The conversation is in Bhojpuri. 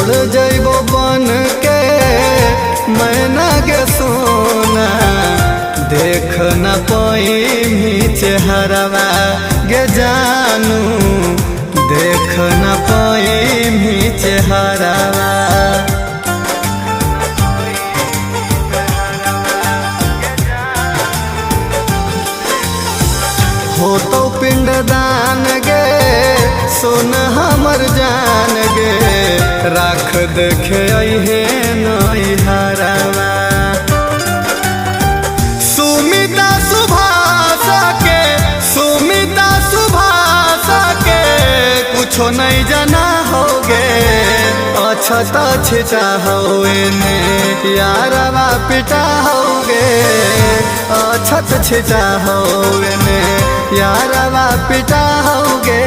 उड़ जइबो बन के मैना के सोना, देख न पाई चेहरवा गे जानू, देख न पाई चेहरवा। हो तो पिंडदान गे सोन हमर जान गे, राख देखे अहे नैहरवा। सुमिता सुभाषा के, सुमिता सुभाषा के कुछो नहीं जाना होगे, अछत छिटा होए ने यारवा पिटा होगे, अछत छिटा होए ने यारवा पिटा होगे।